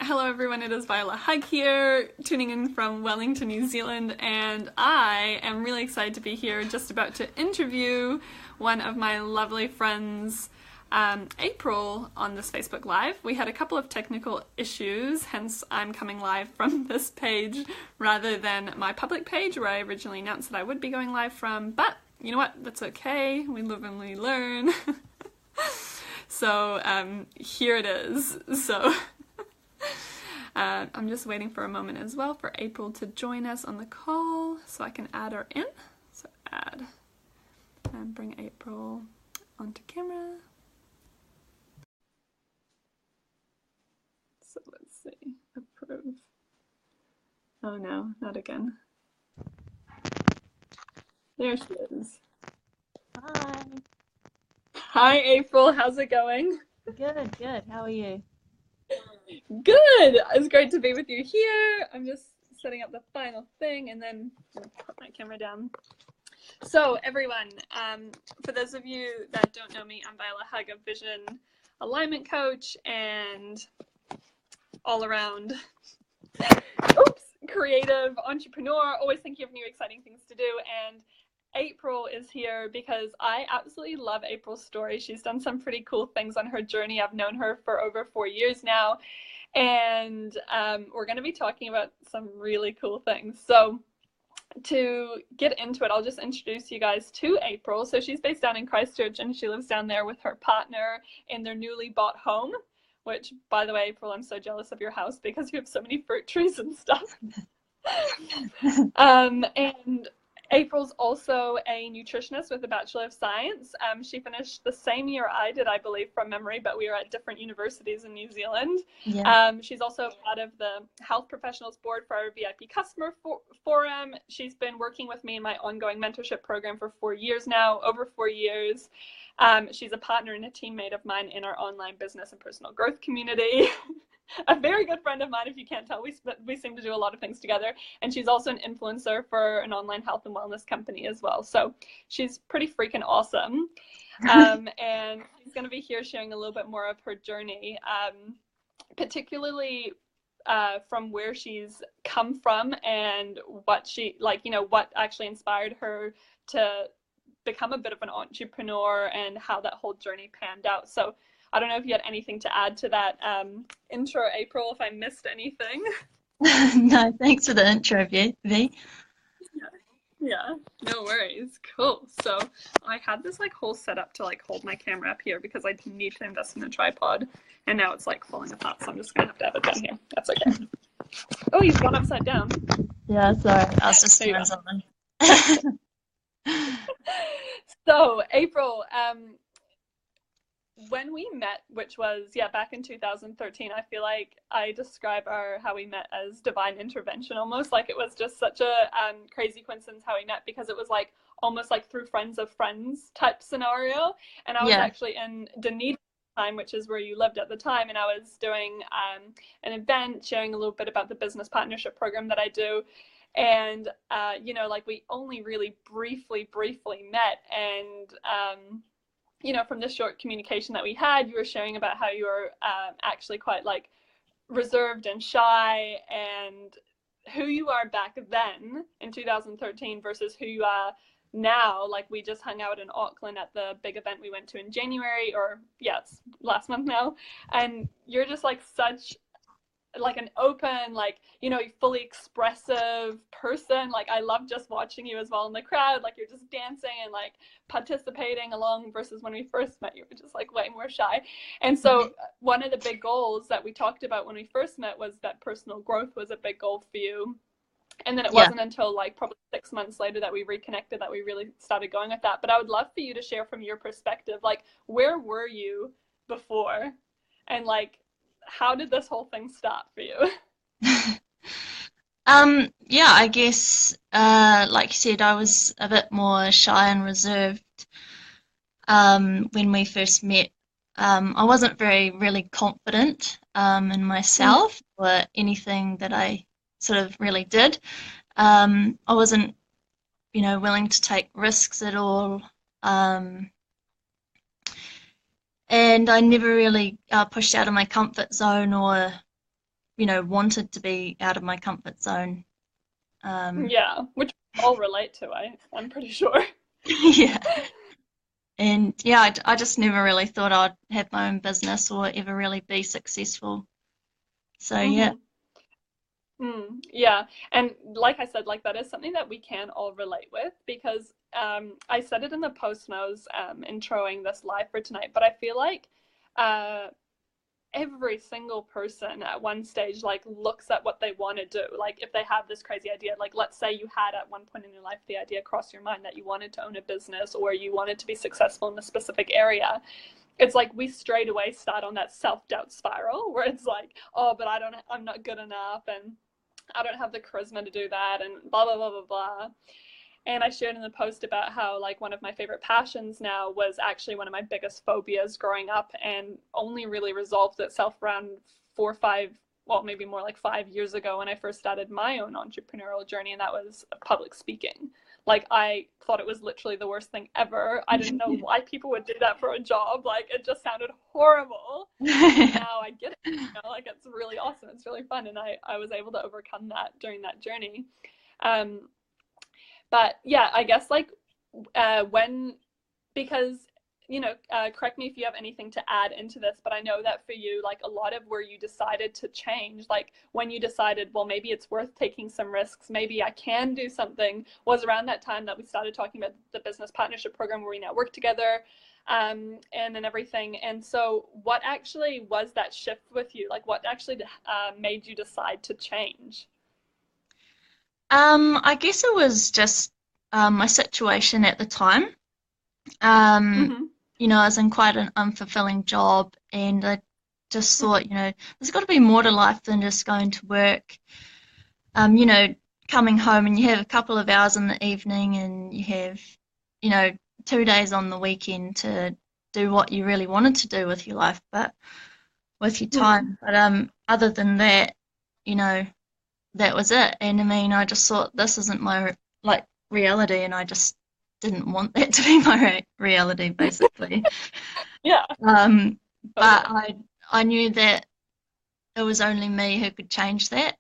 Hello everyone, it is Viola Hug here, tuning in from Wellington, New Zealand, and I am really excited to be here, just about to interview one of my lovely friends, April, on this Facebook Live. We had a couple of technical issues, hence I'm coming live from this page rather than my public page where I originally announced that I would be going live from, but you know what, that's okay, we live and we learn. So here it is. So I'm just waiting for a moment as well for April to join us on the call so I can add her in. So add and bring April onto camera. So let's see, approve. Oh no, not again. There she is. Hi. Hi April, how's it going? Good, good. How are you? Good! It's great to be with you here. I'm just setting up the final thing and then I'm gonna put my camera down. So everyone, for those of you that don't know me, I'm Viola Hug, a vision alignment coach and all around creative entrepreneur, always thinking of new exciting things to do. And April is here because I absolutely love April's story. She's done some pretty cool things on her journey. I've known her for over 4 years now, and we're going to be talking about some really cool things. So to get into it, I'll just introduce you guys to April. So she's based down in Christchurch, and she lives down there with her partner in their newly bought home, which, by the way, April, I'm so jealous of your house because you have so many fruit trees and stuff. And April's also a nutritionist with a Bachelor of Science. She finished the same year I did, I believe, from memory, but we were at different universities in New Zealand. Yeah. She's also part of the Health Professionals Board for our VIP Customer Forum. She's been working with me in my ongoing mentorship program for 4 years now, over 4 years. She's a partner and a teammate of mine in our online business and personal growth community. A very good friend of mine, if you can't tell. We seem to do a lot of things together. And she's also an influencer for an online health and wellness company as well. So she's pretty freaking awesome. And she's going to be here sharing a little bit more of her journey, particularly from where she's come from and what she, like, you know, what actually inspired her to become a bit of an entrepreneur and how that whole journey panned out. So I don't know if you had anything to add to that intro, April, if I missed anything. No, thanks for the intro, V. Yeah, no worries. Cool. So I had this like whole setup to like hold my camera up here because I need to invest in a tripod, and now it's like falling apart, so I'm just gonna have to have it down here. That's okay. Oh, you've gone upside down. Yeah, sorry. I was just doing something. So April, when we met, which was, back in 2013, I feel like I describe how we met as divine intervention, almost like it was just such a crazy coincidence how we met, because it was like almost like through friends of friends type scenario. And I was actually in Dunedin at the time, which is where you lived at the time, and I was doing an event sharing a little bit about the business partnership program that I do. And, you know, like we only really briefly met, and you know, from the short communication that we had, you were sharing about how you were actually quite like reserved and shy, and who you are back then in 2013 versus who you are now. Like we just hung out in Auckland at the big event we went to in January, or it's last month now, and you're just like such like an open, like, you know, fully expressive person. Like I love just watching you as well in the crowd, like you're just dancing and like participating along, versus when we first met you were just like way more shy. And so one of the big goals that we talked about when we first met was that personal growth was a big goal for you. And then it wasn't until like probably 6 months later that we reconnected that we really started going with that. But I would love for you to share from your perspective, like where were you before, and like how did this whole thing start for you? Yeah, I guess, like you said, I was a bit more shy and reserved when we first met. I wasn't really confident in myself or anything that I sort of really did. I wasn't, you know, willing to take risks at all. And I never really pushed out of my comfort zone or wanted to be out of my comfort zone. Yeah, which we all relate to, I'm pretty sure. Yeah. And yeah, I just never really thought I'd have my own business or ever really be successful. So yeah. Hmm. Yeah, and like I said, like that is something that we can all relate with because I said it in the post when I was introing this live for tonight, but I feel like uh, every single person at one stage like looks at what they want to do. Like if they have this crazy idea, like let's say you had at one point in your life the idea cross your mind that you wanted to own a business or you wanted to be successful in a specific area. It's like we straight away start on that self-doubt spiral where it's like, oh, but I'm not good enough, and I don't have the charisma to do that, and blah blah blah blah blah. And I shared in the post about how like one of my favorite passions now was actually one of my biggest phobias growing up, and only really resolved itself around 4 or 5, well maybe more like 5 years ago when I first started my own entrepreneurial journey, and that was public speaking. Like I thought it was literally the worst thing ever. I didn't know why people would do that for a job. Like it just sounded horrible. And now I get it. Like it's really awesome. It's really fun, and I was able to overcome that during that journey. Um, but yeah, I guess like when, because correct me if you have anything to add into this, but I know that for you, like a lot of where you decided to change, like when you decided, well, maybe it's worth taking some risks, maybe I can do something, was around that time that we started talking about the business partnership program where we now work together, and then everything. And so what actually was that shift with you? Like what actually made you decide to change? I guess it was just my situation at the time. Um, Mm-hmm. I was in quite an unfulfilling job, and I just thought, there's got to be more to life than just going to work. Um, you know, Coming home and you have a couple of hours in the evening, and you have, you know, 2 days on the weekend to do what you really wanted to do with your life, but with your Mm-hmm. time. But other than that, you know, that was it. And I mean, I just thought this isn't my like reality, and I just didn't want that to be my reality, basically. Yeah, Um, but totally. I knew that it was only me who could change that,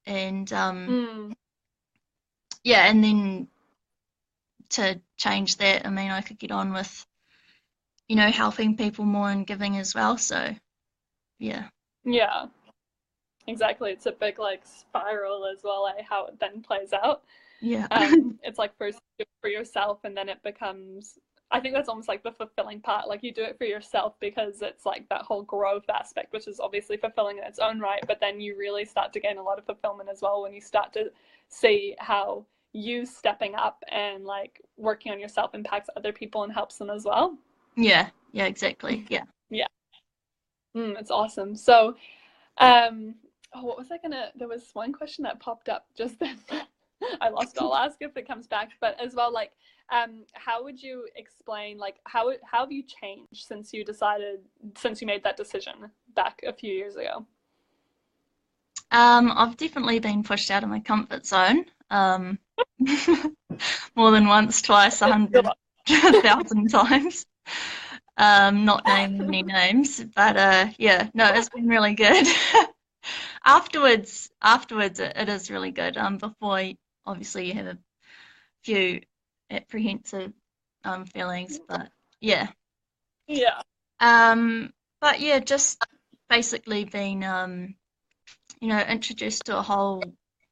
and Mm. yeah, and then to change that, I mean, I could get on with helping people more and giving as well. So yeah, Yeah, exactly. It's a big like spiral as well, like how it then plays out. yeah, It's like first you do it for yourself, and then it becomes, I think that's almost like the fulfilling part. Like you do it for yourself because it's like that whole growth aspect, which is obviously fulfilling in its own right, but then you really start to gain a lot of fulfillment as well when you start to see how you stepping up and like working on yourself impacts other people and helps them as well. yeah, yeah, exactly. Yeah. Yeah. It's awesome. So Um, oh, what was I gonna? There was one question that popped up just then. I lost it. I'll ask if it comes back. But as well, like, how would you explain, like, how have you changed since you made that decision back a few years ago? I've definitely been pushed out of my comfort zone. More than once, twice, a hundred, a thousand times. Not naming any names, but yeah, no, it's been really good. Afterwards, it is really good. Before, obviously, you have a few apprehensive feelings, but yeah. Yeah. Um, but yeah, just basically being introduced to a whole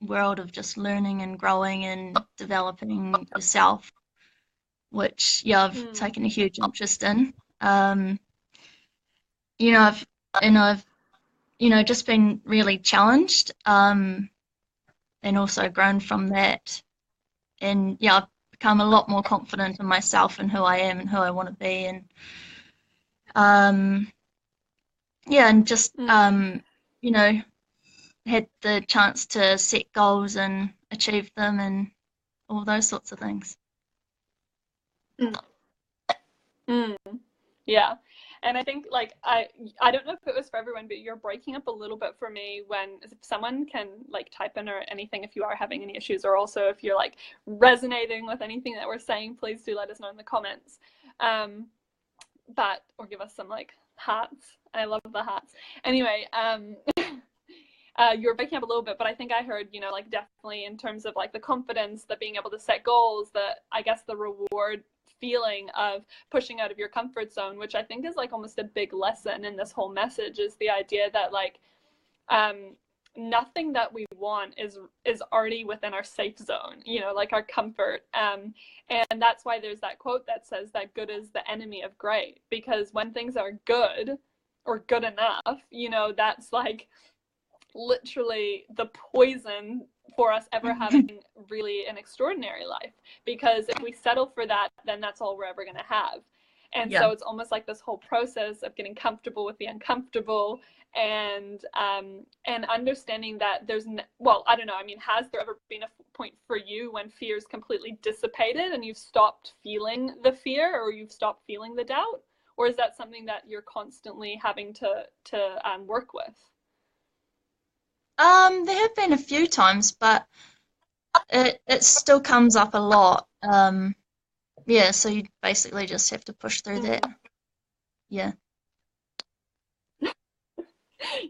world of just learning and growing and developing yourself, which yeah, I've Mm. taken a huge interest in. Um, you know, I've just been really challenged, and also grown from that. And yeah, I've become a lot more confident in myself and who I am and who I want to be, and um, yeah, and just Mm. you know, had the chance to set goals and achieve them and all those sorts of things. Mm. Mm. Yeah. And I think like I don't know if it was for everyone, but you're breaking up a little bit for me when if someone can like type in or anything if you are having any issues, or also if you're like resonating with anything that we're saying, please do let us know in the comments. Um but or give us some like hearts. I love the hearts. Anyway, you're breaking up a little bit, but I think I heard, like definitely in terms of like the confidence, that being able to set goals, that I guess the reward feeling of pushing out of your comfort zone, which I think is like almost a big lesson in this whole message, is the idea that like nothing that we want is already within our safe zone, like our comfort. And that's why there's that quote that says that good is the enemy of great, because when things are good or good enough, that's like literally the poison for us ever having really an extraordinary life. Because if we settle for that, then that's all we're ever going to have. And so it's almost like this whole process of getting comfortable with the uncomfortable, and understanding that there's I don't know, I mean, has there ever been a point for you when fear's completely dissipated and you've stopped feeling the fear, or you've stopped feeling the doubt? Or is that something that you're constantly having to work with? There have been a few times, but it still comes up a lot. Yeah, so you basically just have to push through that. Yeah.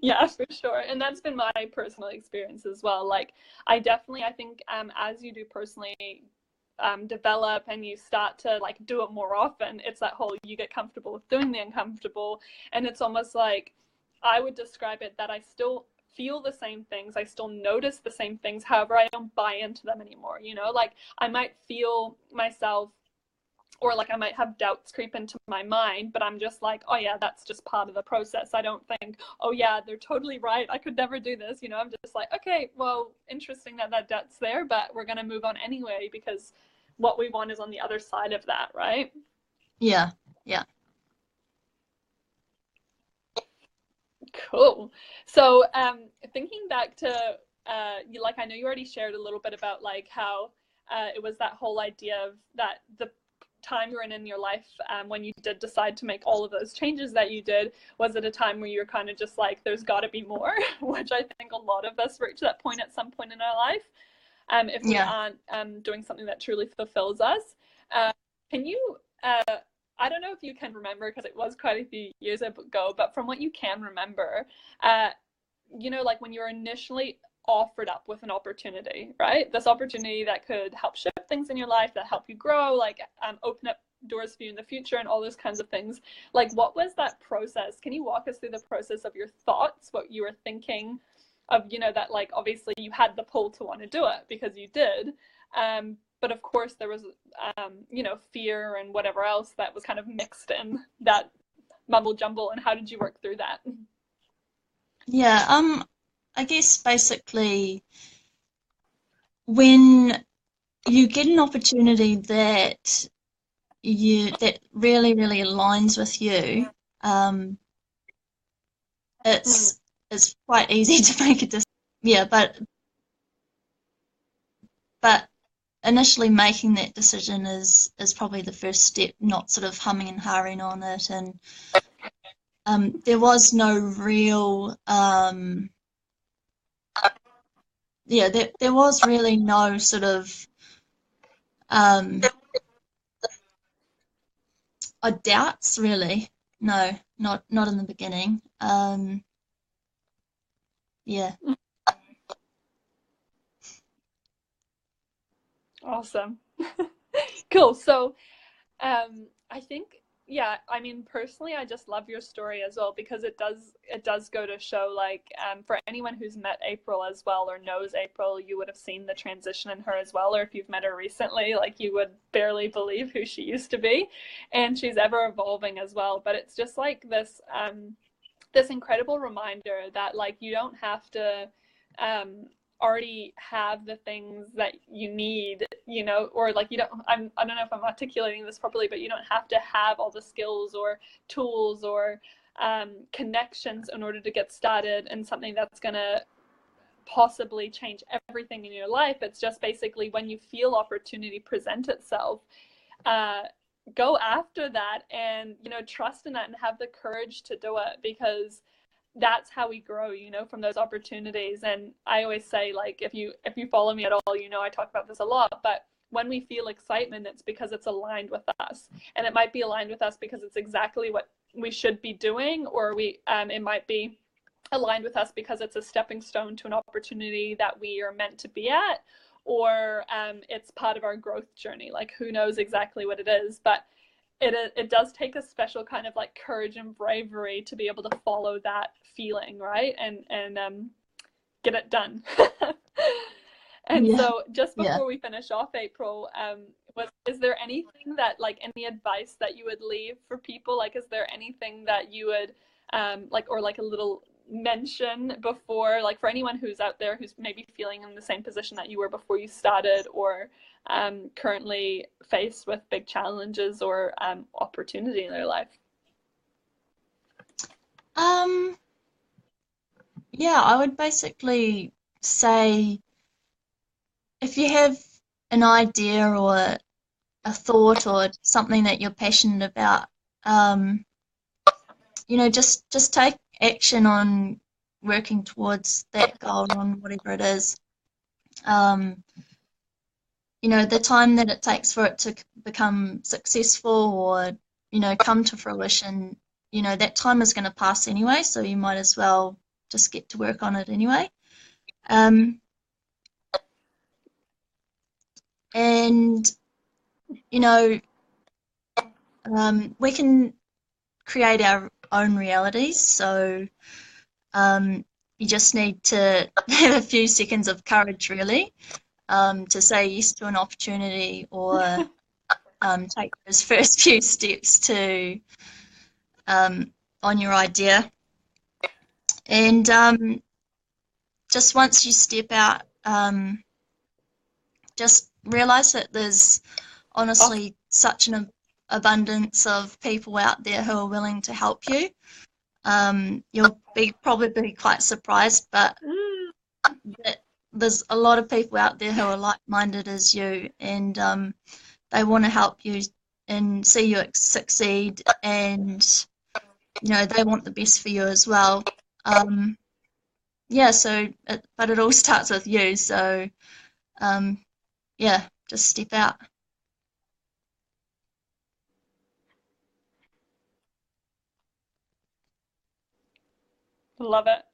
Yeah, for sure. And that's been my personal experience as well. Like, I think as you do personally develop and you start to like do it more often, it's that whole, you get comfortable with doing the uncomfortable. And it's almost like, I would describe it that I still feel the same things, I still notice the same things, however I don't buy into them anymore. Like I might feel myself, or like I might have doubts creep into my mind, but I'm just like, oh yeah, that's just part of the process. I don't think, oh yeah, they're totally right, I could never do this. I'm just like, okay, well, interesting that doubt's there, but we're going to move on anyway, because what we want is on the other side of that, right? Yeah. Cool. So thinking back to like, I know you already shared a little bit about like how it was that whole idea of that the time you were in your life, when you did decide to make all of those changes that you did, was at a time where you were kind of just like, there's got to be more, which I think a lot of us reach that point at some point in our life, if we aren't doing something that truly fulfills us. Can you I don't know if you can remember, because it was quite a few years ago, but from what you can remember, like when you were initially offered up with an opportunity, right? This opportunity that could help shift things in your life, that help you grow, like open up doors for you in the future and all those kinds of things. Like, what was that process? Can you walk us through the process of your thoughts, what you were thinking of, that like, obviously you had the pull to want to do it because you did. But of course there was, fear and whatever else that was kind of mixed in that mumble jumble. And how did you work through that? Yeah, I guess basically when you get an opportunity that really, really aligns with you, it's quite easy to make a decision. Yeah, but initially making that decision is probably the first step, not sort of humming and hawing on it. And there was no real there was really no sort of doubts really. No, not in the beginning. Yeah. Awesome. Cool. So I think, yeah, I mean, personally, I just love your story as well, because it does go to show, like, for anyone who's met April as well or knows April, you would have seen the transition in her as well. Or if you've met her recently, like, you would barely believe who she used to be, and she's ever evolving as well. But it's just like this incredible reminder that, like, you don't have to already have the things that you need, or like, I don't know if I'm articulating this properly, but you don't have to have all the skills or tools or connections in order to get started in something that's going to possibly change everything in your life. It's just basically, when you feel opportunity present itself, go after that, and trust in that and have the courage to do it, because that's how we grow, from those opportunities. And I always say, like, if you follow me at all, I talk about this a lot, but when we feel excitement, it's because it's aligned with us. And it might be aligned with us because it's exactly what we should be doing, or it might be aligned with us because it's a stepping stone to an opportunity that we are meant to be at, or it's part of our growth journey. Like, who knows exactly what it is, but it does take a special kind of like courage and bravery to be able to follow that feeling, right? And get it done. And Yeah. so just Yeah. before we finish off, April, is there anything that, like, any advice that you would leave for people? Like, is there anything that you would like, or like a little mention before, like, for anyone who's out there who's maybe feeling in the same position that you were before you started, or currently faced with big challenges or opportunity in their life? Yeah, I would basically say if you have an idea or a thought or something that you're passionate about, just take action on working towards that goal on whatever it is. The time that it takes for it to become successful or, come to fruition, that time is going to pass anyway, so you might as well just get to work on it anyway. And, we can create our own realities, so you just need to have a few seconds of courage, really, to say yes to an opportunity, or take those first few steps to on your idea. And just once you step out, just realize that there's honestly such an abundance of people out there who are willing to help you. You'll probably be quite surprised, but there's a lot of people out there who are like-minded as you, and they want to help you and see you succeed, and they want the best for you as well. But it all starts with you, so just step out. Love it.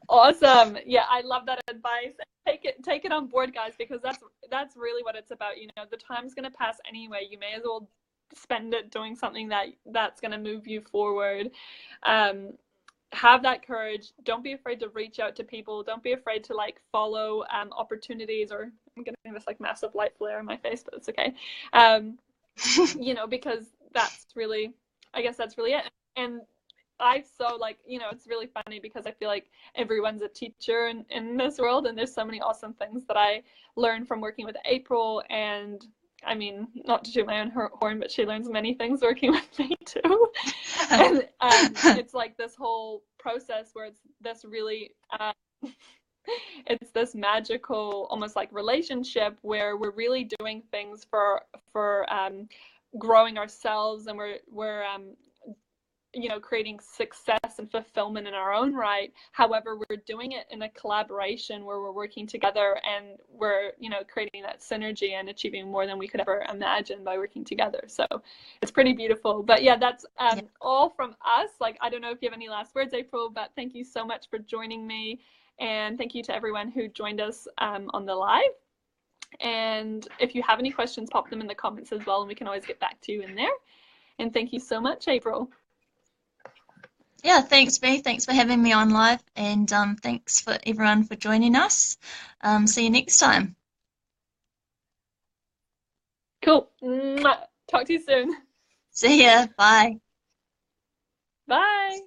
Awesome. Yeah, I love that advice. Take it on board, guys, because that's really what it's about. The time's going to pass anyway. You may as well spend it doing something that's going to move you forward. Have that courage. Don't be afraid to reach out to people. Don't be afraid to like follow opportunities. Or I'm getting this like massive light flare on my face, but it's okay. Because that's really it. And it's really funny because I feel like everyone's a teacher in this world, and there's so many awesome things that I learned from working with April. And I mean, not to toot my own horn, but she learns many things working with me too. And it's like this whole process where it's this really, it's this magical, almost like relationship where we're really doing things for growing ourselves, and we're creating success and fulfillment in our own right. However, we're doing it in a collaboration where we're working together, and we're, creating that synergy and achieving more than we could ever imagine by working together. So it's pretty beautiful. But yeah, that's all from us. Like, I don't know if you have any last words, April, but thank you so much for joining me. And thank you to everyone who joined us on the live. And if you have any questions, pop them in the comments as well, and we can always get back to you in there. And thank you so much, April. Yeah, thanks, Bea. Thanks for having me on live, and thanks for everyone for joining us. See you next time. Cool. Talk to you soon. See ya. Bye. Bye.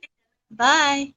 Bye.